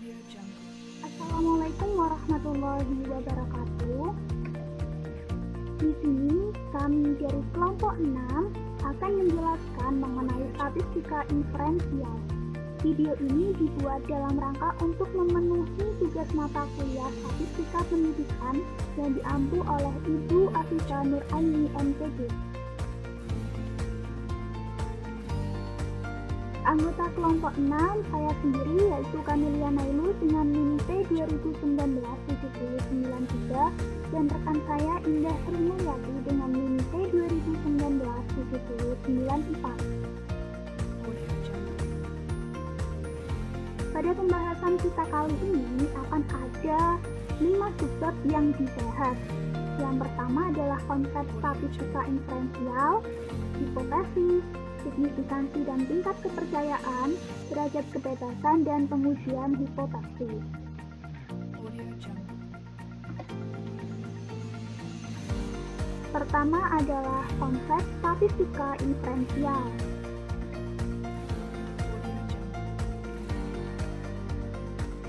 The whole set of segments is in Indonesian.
Assalamualaikum warahmatullahi wabarakatuh. Di sini kami dari kelompok 6 akan menjelaskan mengenai statistika inferensial. Video ini dibuat dalam rangka untuk memenuhi tugas mata kuliah statistika pendidikan yang diampu oleh Ibu Afifah Nuraini MTG. Anggota kelompok 6 saya sendiri yaitu Kamelia Nailul dengan NIM T2019-7093 dan rekan saya Indah Srimulyati dengan NIM T2019-7094. Pada pembahasan kita kali ini akan ada 5 subbab yang dibahas. Yang pertama adalah konsep statistika inferensial, hipotesis, signifikansi dan tingkat kepercayaan, derajat kebebasan, dan pengujian hipotesis. Pertama adalah konsep statistika inferensial.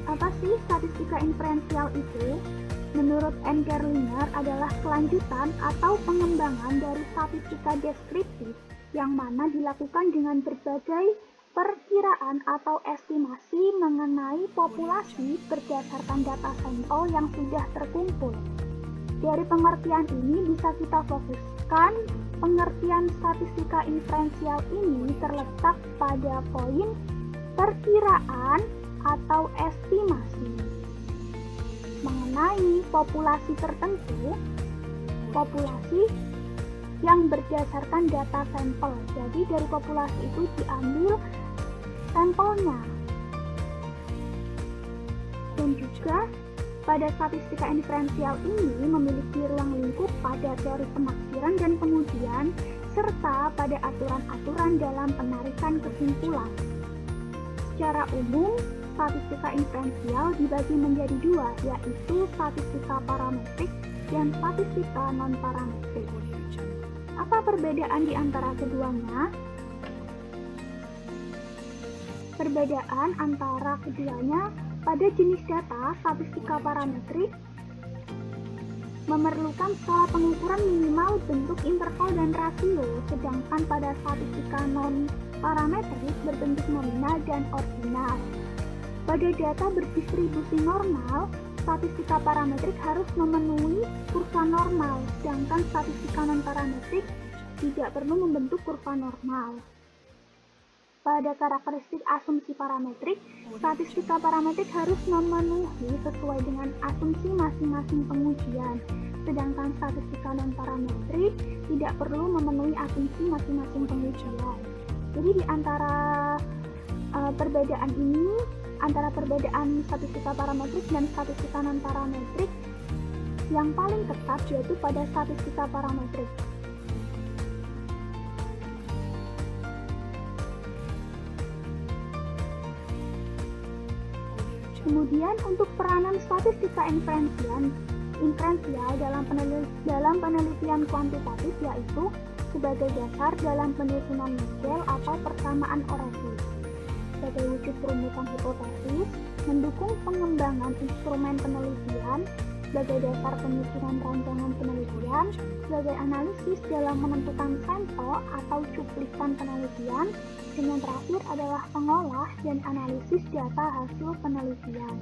Apa sih statistika inferensial itu? Menurut N. Gerlinger adalah kelanjutan atau pengembangan dari statistika deskriptif yang mana dilakukan dengan berbagai perkiraan atau estimasi mengenai populasi berdasarkan data sampel yang sudah terkumpul. Dari pengertian ini bisa kita fokuskan pengertian statistika inferensial ini terletak pada poin perkiraan atau estimasi mengenai populasi tertentu, populasi yang berdasarkan data sampel. Jadi dari populasi itu diambil sampelnya. Dan juga pada statistika inferensial ini memiliki ruang lingkup pada teori penaksiran dan pengujian serta pada aturan-aturan dalam penarikan kesimpulan. Secara umum, statistika inferensial dibagi menjadi dua, yaitu statistika parametrik dan statistika non-parametrik. Apa perbedaan di antara keduanya? Perbedaan antara keduanya pada jenis data, statistika parametrik memerlukan skala pengukuran minimal bentuk interval dan rasio, sedangkan pada statistika non-parametrik berbentuk nominal dan ordinal. Pada data berdistribusi normal, statistika parametrik harus memenuhi kurva normal, sedangkan statistika non-parametrik tidak perlu membentuk kurva normal. Pada karakteristik asumsi parametrik, statistika parametrik harus memenuhi sesuai dengan asumsi masing-masing pengujian, sedangkan statistika non-parametrik tidak perlu memenuhi asumsi masing-masing pengujian. Jadi di antara perbedaan ini, antara perbedaan statistika parametrik dan statistika non-parametrik, yang paling ketat yaitu pada statistika parametrik. Kemudian untuk peranan statistika inferensial dalam penelitian kuantitatif yaitu sebagai dasar dalam penyusunan model atau persamaan orasi, sebagai wujud perumusan hipotesis, mendukung pengembangan instrumen penelitian, sebagai dasar penyusunan rancangan penelitian, sebagai analisis dalam menentukan sampel atau cuplikan penelitian, dan yang terakhir adalah pengolah dan analisis data hasil penelitian.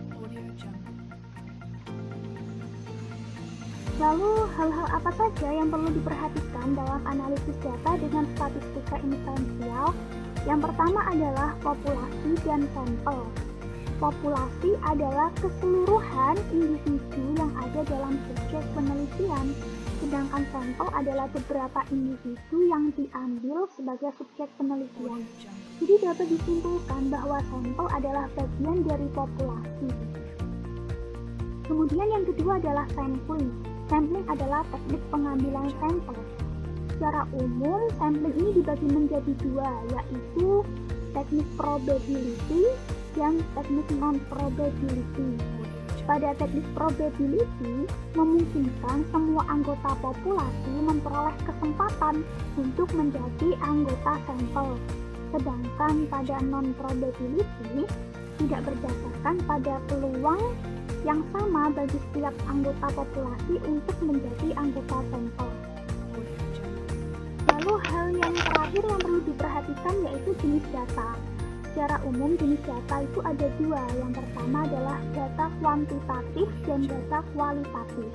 Lalu, hal-hal apa saja yang perlu diperhatikan dalam analisis data dengan statistika inferensial? Yang pertama adalah populasi dan sampel. Populasi adalah keseluruhan individu yang ada dalam subjek penelitian, sedangkan sampel adalah beberapa individu yang diambil sebagai subjek penelitian. Jadi dapat disimpulkan bahwa sampel adalah bagian dari populasi. Kemudian yang kedua adalah sampling. Sampling adalah teknik pengambilan sampel. Secara umum, sampling ini dibagi menjadi dua, yaitu teknik probability dan teknik non-probability. Pada teknik probability, memungkinkan semua anggota populasi memperoleh kesempatan untuk menjadi anggota sampel. Sedangkan pada non-probability, tidak berdasarkan pada peluang yang sama bagi setiap anggota populasi untuk menjadi anggota sampel. Lalu hal yang terakhir yang perlu diperhatikan yaitu jenis data. Secara umum jenis data itu ada dua. Yang pertama adalah data kuantitatif dan data kualitatif.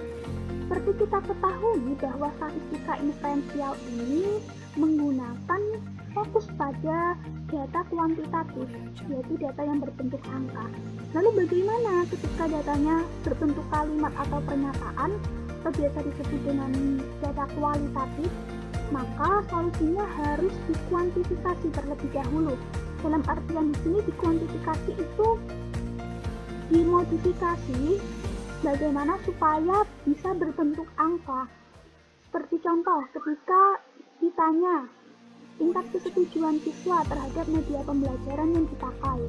Seperti kita ketahui bahwa statistika inferensial ini menggunakan fokus pada data kuantitatif, yaitu data yang berbentuk angka. Lalu bagaimana ketika datanya berbentuk kalimat atau pernyataan, atau biasa disebut dengan data kualitatif? Maka solusinya harus dikuantifikasi terlebih dahulu. Dalam artian di sini dikuantifikasi itu dimodifikasi bagaimana supaya bisa berbentuk angka. Seperti contoh ketika ditanya tingkat kesetujuan siswa terhadap media pembelajaran yang dipakai.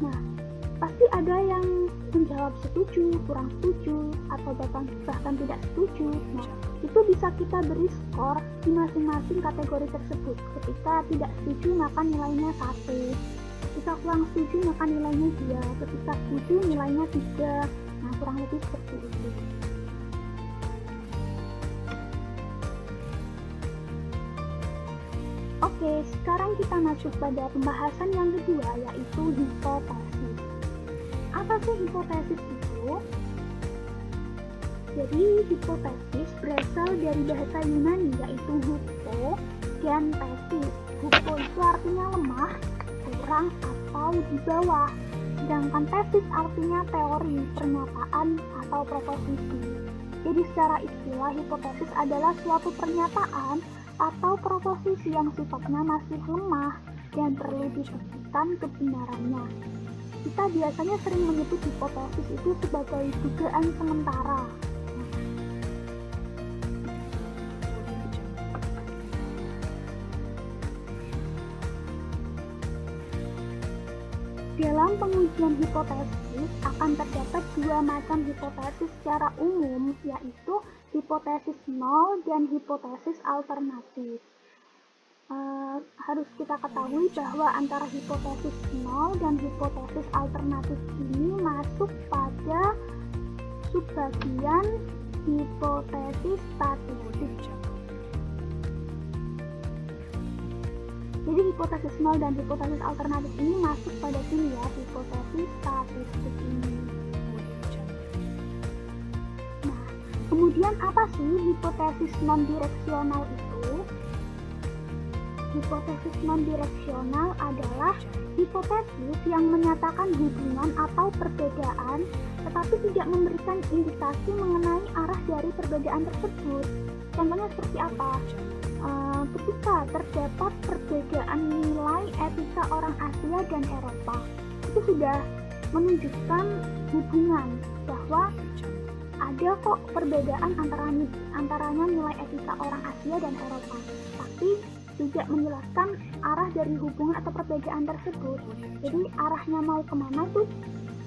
Nah, pasti ada yang menjawab setuju, kurang setuju, atau bahkan tidak setuju. Nah, itu bisa kita beri skor di masing-masing kategori tersebut. Ketika tidak setuju maka nilainya 1, ketika kurang setuju maka nilainya 2, ketika setuju nilainya 3. Nah, kurang lebih seperti itu. Oke, sekarang kita masuk pada pembahasan yang kedua, yaitu hipotesis. Apa sih hipotesis itu? Jadi, hipotesis berasal dari bahasa Yunani, yaitu hupo dan tesis. Hupo itu artinya lemah, kurang, atau di bawah. Sedangkan tesis artinya teori, pernyataan, atau proposisi. Jadi secara istilah, hipotesis adalah suatu pernyataan atau proposisi yang sifatnya masih lemah dan perlu dibuktikan kebenarannya. Kita biasanya sering menyebut hipotesis itu sebagai dugaan sementara. Dalam pengujian hipotesis akan terdapat dua macam hipotesis secara umum, yaitu hipotesis nol dan hipotesis alternatif. Harus kita ketahui bahwa antara hipotesis nol dan hipotesis alternatif ini masuk pada subbagian hipotesis statistik. Jadi hipotesis nol dan hipotesis alternatif ini masuk pada sini ya, hipotesis statistik ini. Nah, kemudian apa sih hipotesis non-direksional itu? Hipotesis non-direksional adalah hipotesis yang menyatakan hubungan atau perbedaan, tetapi tidak memberikan indikasi mengenai arah dari perbedaan tersebut. Contohnya seperti apa? Ketika terdapat perbedaan nilai etika orang Asia dan Eropa, itu sudah menunjukkan hubungan bahwa ada kok perbedaan antaranya nilai etika orang Asia dan Eropa, tapi tidak menjelaskan arah dari hubungan atau perbedaan tersebut. Jadi arahnya mau kemana itu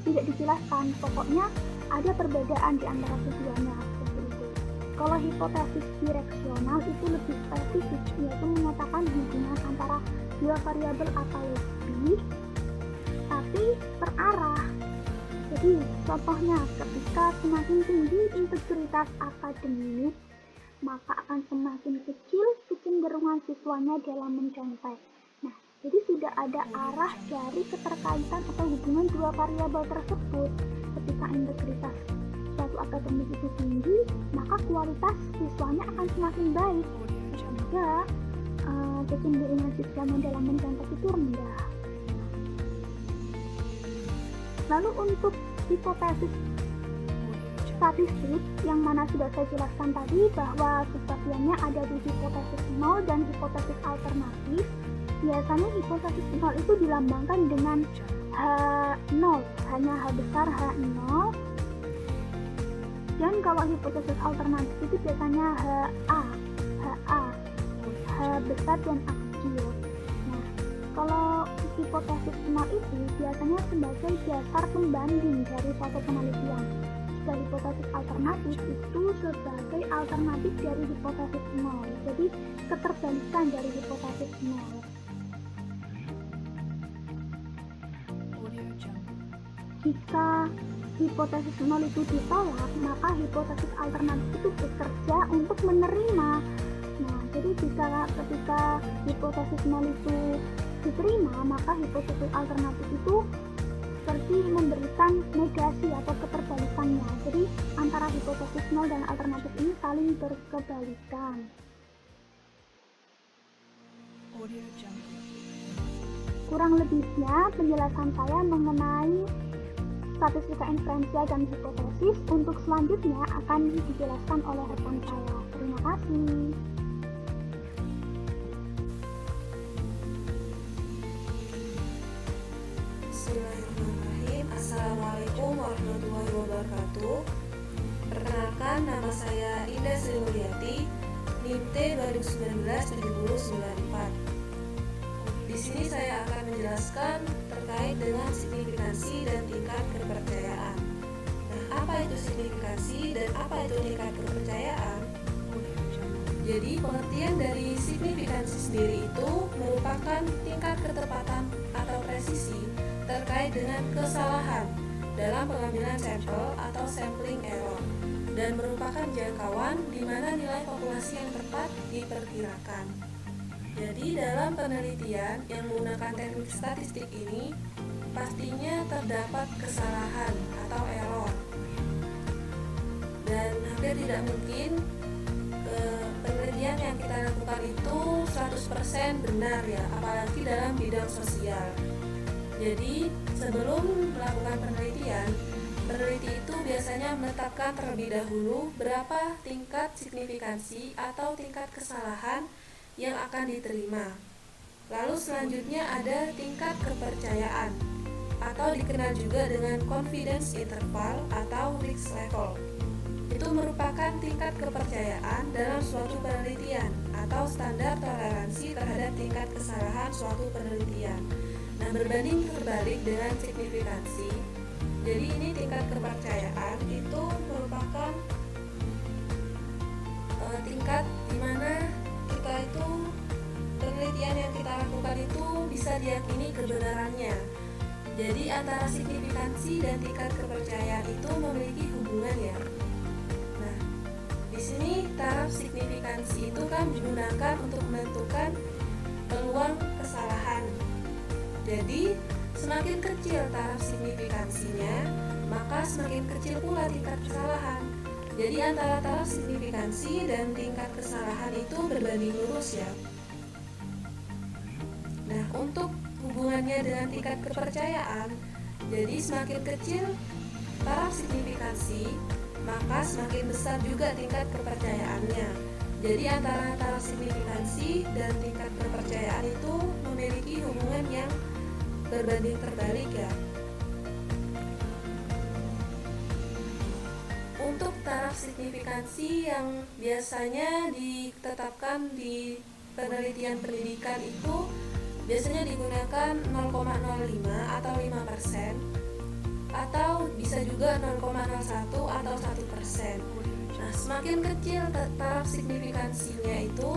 tidak dijelaskan, pokoknya ada perbedaan di antara keduanya. Kalau hipotesis direksional itu lebih spesifik, yaitu menyatakan hubungan antara dua variabel atau lebih, tapi terarah. Jadi, contohnya ketika semakin tinggi integritas akademik, maka akan semakin kecil kecenderungan siswanya dalam mencontek. Nah, jadi sudah ada arah dari keterkaitan atau hubungan dua variabel tersebut. Ketika integritas suatu akademik itu tinggi, maka kualitas siswanya akan semakin baik, sehingga kecenderungan siswanya dalam mencontek itu rendah. Lalu untuk hipotesis statistik yang mana sudah saya jelaskan tadi bahwa subbagiannya ada di hipotesis nol dan hipotesis alternatif. Biasanya hipotesis nol itu dilambangkan dengan H0, hanya H besar H0. Dan kalau hipotesis alternatif itu biasanya HA, H besar dan A kecil. Nah, kalau hipotesis nol itu biasanya sebagai dasar pembanding dari suatu penelitian. Dan hipotesis alternatif itu sebagai alternatif dari hipotesis nol. Jadi keterbalikan dari hipotesis nol. Jika hipotesis nol itu ditolak, maka hipotesis alternatif itu bekerja untuk menerima. Nah, jadi ketika hipotesis nol itu diterima, maka hipotesis alternatif itu seperti memberikan negasi atau keterbalikannya. Jadi antara hipotesis nol dan alternatif ini saling berkebalikan. Kurang lebihnya penjelasan saya mengenai statistika inferensial dan hipotesis. Untuk selanjutnya akan dijelaskan oleh rekan saya. Terima kasih. Bismillahirrahmanirrahim. Assalamualaikum warahmatullahi wabarakatuh. Perkenalkan, nama saya Indah Sri Mulyati, NIM T 2019-7094. Di sini saya akan menjelaskan terkait dengan signifikansi dan tingkat kepercayaan. Nah, apa itu signifikansi dan apa itu tingkat kepercayaan? Jadi, pengertian dari signifikansi sendiri itu merupakan tingkat ketepatan atau presisi terkait dengan kesalahan dalam pengambilan sampel atau sampling error, dan merupakan jangkauan di mana nilai populasi yang tepat diperkirakan. Jadi dalam penelitian yang menggunakan teknik statistik ini pastinya terdapat kesalahan atau error, dan hampir tidak mungkin penelitian yang kita lakukan itu 100% benar ya, apalagi dalam bidang sosial. Jadi sebelum melakukan penelitian, peneliti itu biasanya menetapkan terlebih dahulu berapa tingkat signifikansi atau tingkat kesalahan yang akan diterima. Lalu selanjutnya ada tingkat kepercayaan atau dikenal juga dengan confidence interval atau risk level. Itu merupakan tingkat kepercayaan dalam suatu penelitian atau standar toleransi terhadap tingkat kesalahan suatu penelitian. Nah, berbanding terbalik dengan signifikansi, jadi ini tingkat kepercayaan itu merupakan tingkat di mana kita itu penelitian yang kita lakukan itu bisa diyakini kebenarannya. Jadi antara signifikansi dan tingkat kepercayaan itu memiliki hubungan ya. Nah, di sini taraf signifikansi itu kan digunakan untuk menentukan peluang kesalahan. Jadi semakin kecil taraf signifikansinya, maka semakin kecil pula tingkat kesalahan. Jadi antara taraf signifikansi dan tingkat kesalahan itu berbanding lurus ya. Nah, untuk hubungannya dengan tingkat kepercayaan, jadi semakin kecil taraf signifikansi, maka semakin besar juga tingkat kepercayaannya. Jadi antara taraf signifikansi dan tingkat kepercayaan itu memiliki hubungan yang berbanding terbalik ya. Untuk taraf signifikansi yang biasanya ditetapkan di penelitian pendidikan itu biasanya digunakan 0,05 atau 5%, atau bisa juga 0,01 atau 1%. Nah, semakin kecil taraf signifikansinya itu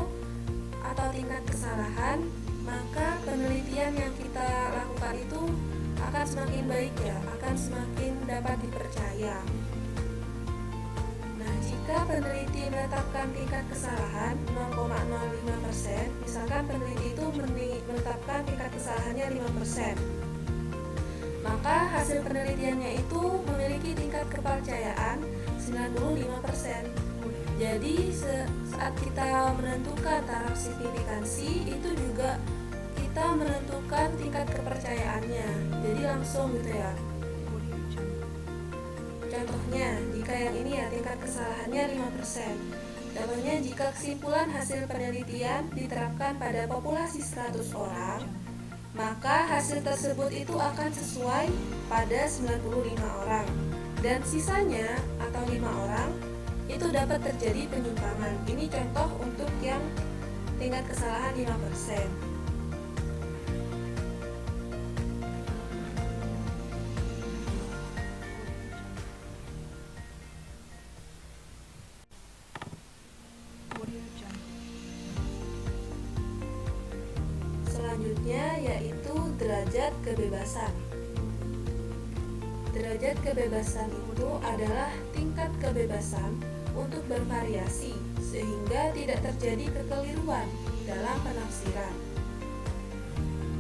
atau tingkat kesalahan, maka penelitian yang kita lakukan itu akan semakin baik ya, akan semakin dapat dipercaya. Nah, jika peneliti menetapkan tingkat kesalahan 0,05%, misalkan peneliti itu menetapkan tingkat kesalahannya 5%, maka hasil penelitiannya itu memiliki tingkat kepercayaan 95%. Jadi saat kita menentukan taraf signifikansi itu juga kita menentukan tingkat kepercayaannya. Jadi langsung gitu ya. Contohnya, jika yang ini ya tingkat kesalahannya 5%. Contohnya, jika kesimpulan hasil penelitian diterapkan pada populasi 100 orang, maka hasil tersebut itu akan sesuai pada 95 orang. Dan sisanya atau 5 orang itu dapat terjadi penyimpangan. Ini contoh untuk yang tingkat kesalahan 5%. Selanjutnya yaitu derajat kebebasan. derajat kebebasan itu adalah tingkat kebebasan untuk bervariasi sehingga tidak terjadi kekeliruan dalam penafsiran.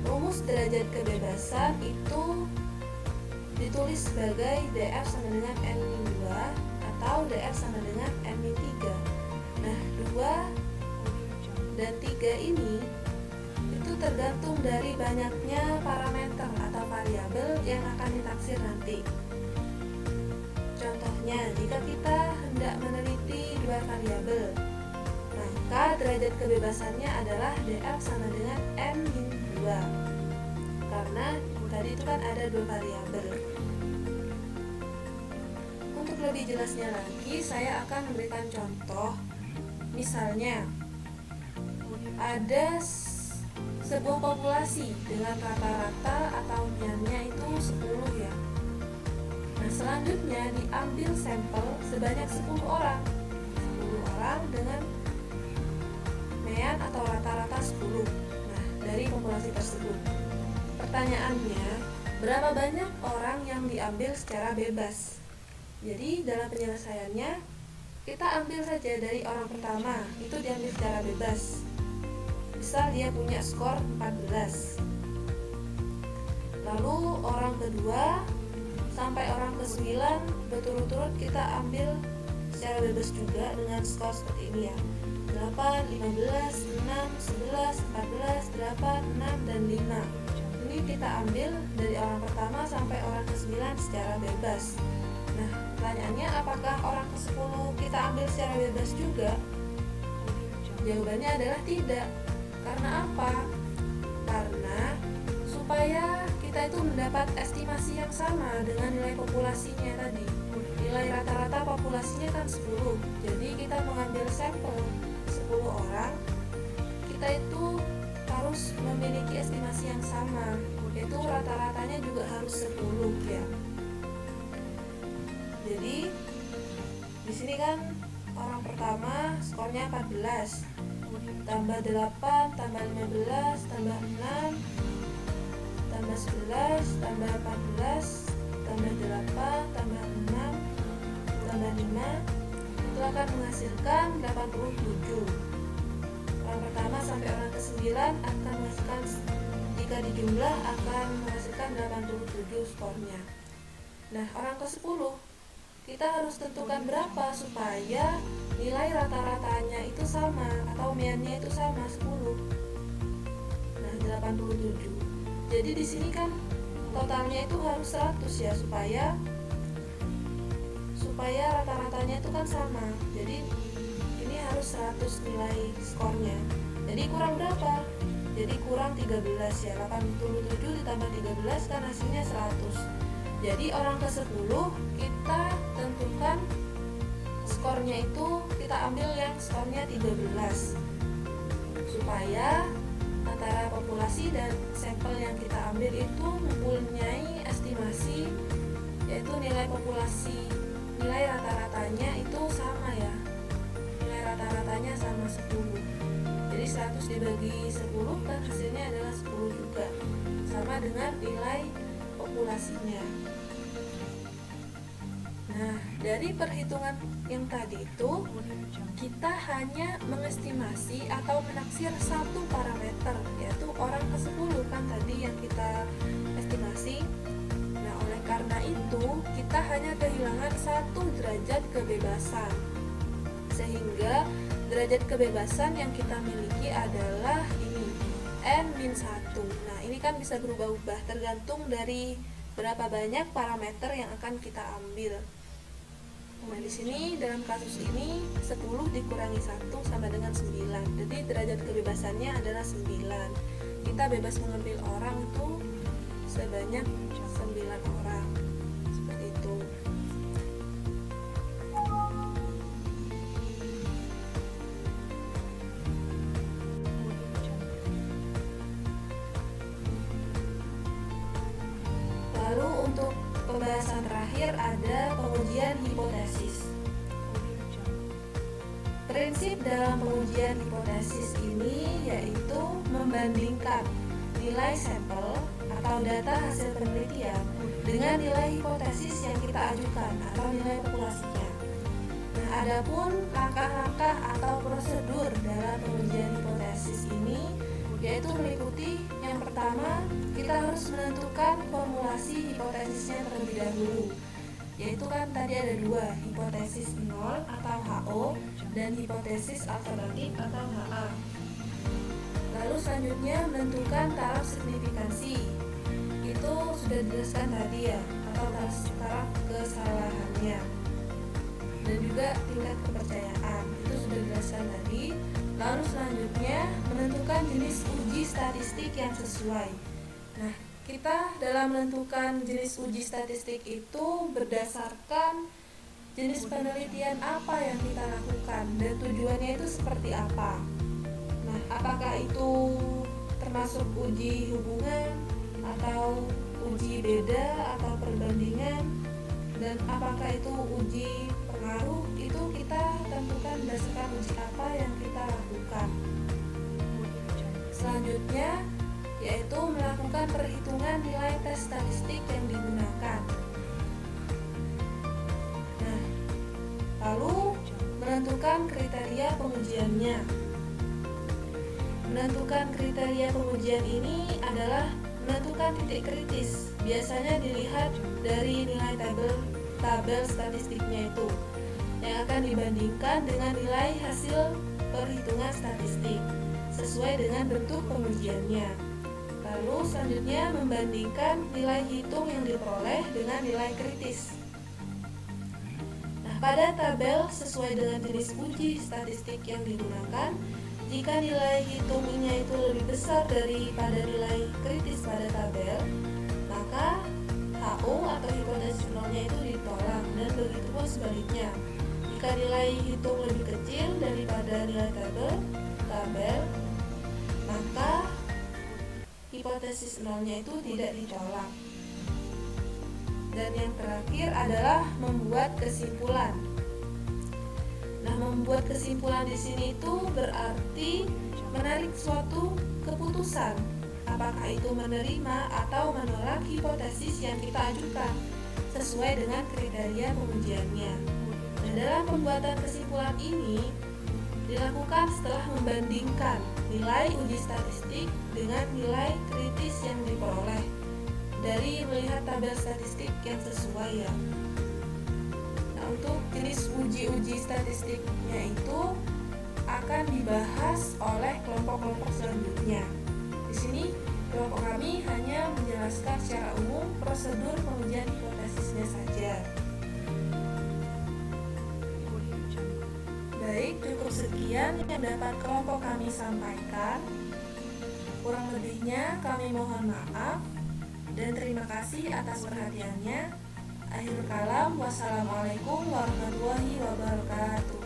Rumus derajat kebebasan itu ditulis sebagai df sama dengan n-2 atau df sama dengan n-3. Nah, 2 dan 3 ini itu tergantung dari banyaknya parameter atau variabel yang akan ditaksir nanti. Contohnya, jika kita hendak meneliti 2 variabel, maka derajat kebebasannya adalah df sama dengan n-2 karena tadi itu kan ada 2 variabel. Untuk lebih jelasnya lagi, saya akan memberikan contoh. Misalnya, ada sebuah populasi dengan rata-rata atau meannya itu 10 ya. Nah, selanjutnya diambil sampel sebanyak 10 orang. 10 orang dengan mean atau rata-rata 10. Nah, dari populasi tersebut. Pertanyaannya, berapa banyak orang yang diambil secara bebas? Jadi, dalam penyelesaiannya, kita ambil saja dari orang pertama, itu diambil secara bebas. Misal dia punya skor 14. Lalu orang kedua sampai orang ke-9 berturut-turut kita ambil secara bebas juga dengan skor seperti ini ya. 8, 15, 6, 11, 14, 8, 6, dan 5. Ini kita ambil dari orang pertama sampai orang ke-9 secara bebas. Nah, pertanyaannya apakah orang ke-10 kita ambil secara bebas juga? Jawabannya adalah tidak. Karena apa? Karena supaya kita itu mendapat estimasi yang sama dengan nilai populasinya tadi. Nilai rata-rata populasinya kan 10. Jadi kita mengambil sampel 10 orang, kita itu harus memiliki estimasi yang sama, yaitu rata-ratanya juga harus 10 ya. Jadi di sini kan orang pertama skornya 14, tambah 8, tambah 15, tambah 6, tambah 11, tambah 14, tambah 8, tambah 6, tambah 5, itu akan menghasilkan 87. Orang pertama sampai orang ke-9 akan menghasilkan, jika dijumlah akan menghasilkan 87 skornya. Nah, orang ke-10 kita harus tentukan berapa supaya nilai rata-ratanya itu sama atau meannya itu sama 10. Nah, 87. Jadi di sini kan totalnya itu harus 100 ya supaya rata-ratanya itu kan sama. Jadi ini harus 100 nilai skornya. Jadi kurang berapa? Jadi kurang 13 ya. 87 ditambah 13 kan hasilnya 100. Jadi orang ke-10 kita tentukan skornya itu kita ambil yang skornya 13 supaya antara populasi dan sampel yang kita ambil itu mempunyai estimasi, yaitu nilai populasi, nilai rata-ratanya itu sama ya, nilai rata-ratanya sama 10. Jadi 100 dibagi 10 kan hasilnya adalah 10 juga, sama dengan nilai populasinya. Nah, dari perhitungan yang tadi itu kita hanya mengestimasi atau menaksir satu parameter, yaitu orang ke-10 kan tadi yang kita estimasi. Nah, oleh karena itu kita hanya kehilangan 1 derajat kebebasan, sehingga derajat kebebasan yang kita miliki adalah ini n-1. Nah, ini kan bisa berubah-ubah tergantung dari berapa banyak parameter yang akan kita ambil. Nah, di sini dalam kasus ini 10 dikurangi 1 sama dengan 9. Jadi derajat kebebasannya adalah 9. Kita bebas mengambil orang itu sebanyak 9 orang. Seperti itu. Lalu untuk pembahasan terakhir ada pengujian hipotesis. Prinsip dalam pengujian hipotesis ini yaitu membandingkan nilai sampel atau data hasil penelitian dengan nilai hipotesis yang kita ajukan atau nilai populasinya. Nah, adapun langkah-langkah atau prosedur dalam pengujian hipotesis ini yaitu meliputi yang pertama, kita harus menentukan formulasi hipotesisnya terlebih dahulu. Yaitu kan tadi ada dua, hipotesis nol atau HO dan hipotesis alternatif atau HA. Lalu selanjutnya menentukan taraf signifikansi. Itu sudah dijelaskan tadi ya, atau taraf kesalahannya. Dan juga tingkat kepercayaan, itu sudah dijelaskan tadi. Lalu selanjutnya menentukan jenis uji statistik yang sesuai. Nah, kita dalam menentukan jenis uji statistik itu berdasarkan jenis penelitian apa yang kita lakukan dan tujuannya itu seperti apa. Nah, apakah itu termasuk uji hubungan atau uji beda atau perbandingan, dan apakah itu uji pengaruh, itu kita tentukan berdasarkan uji apa yang kita lakukan. Selanjutnya yaitu melakukan perhitungan nilai tes statistik yang digunakan. Nah, lalu menentukan kriteria pengujiannya. Menentukan kriteria pengujian ini adalah menentukan titik kritis. Biasanya dilihat dari nilai tabel statistiknya itu yang akan dibandingkan dengan nilai hasil perhitungan statistik sesuai dengan bentuk pengujiannya. Lalu selanjutnya membandingkan nilai hitung yang diperoleh dengan nilai kritis. Nah, pada tabel sesuai dengan jenis uji statistik yang digunakan, jika nilai hitungnya itu lebih besar daripada nilai kritis pada tabel, maka HO atau hipotesis nolnya itu ditolak, dan begitu pun sebaliknya. Jika nilai hitung lebih kecil daripada nilai tabel, maka hipotesis nolnya itu tidak ditolak. Dan yang terakhir adalah membuat kesimpulan. Nah, membuat kesimpulan di sini itu berarti menarik suatu keputusan, apakah itu menerima atau menolak hipotesis yang kita ajukan sesuai dengan kriteria pengujiannya. Nah, dalam pembuatan kesimpulan ini dilakukan setelah membandingkan nilai uji statistik dengan nilai kritis yang diperoleh dari melihat tabel statistik yang sesuai ya. Nah, untuk jenis uji statistiknya itu akan dibahas oleh kelompok-kelompok selanjutnya. Di sini kelompok kami hanya menjelaskan secara umum prosedur pengujian hipotesisnya saja. Baik, cukup sekian yang dapat kelompok kami sampaikan. Kurang lebihnya kami mohon maaf dan terima kasih atas perhatiannya. Akhir kalam, wassalamualaikum warahmatullahi wabarakatuh.